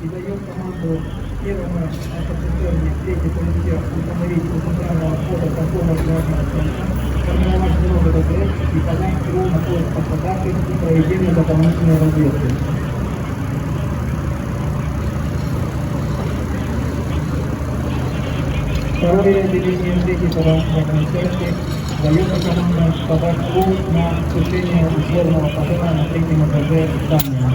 И даем команду первому автоприцельне третий комитет установить у центрального входа такого гражданского центра, формировать дорогу РДС и подать КРУ на поиск пострадавших и проведение дополнительной разведки. Второе отделение третьей парадной части дает команду подать КРУ на осуществление сборного пожара на третьем этаже здания.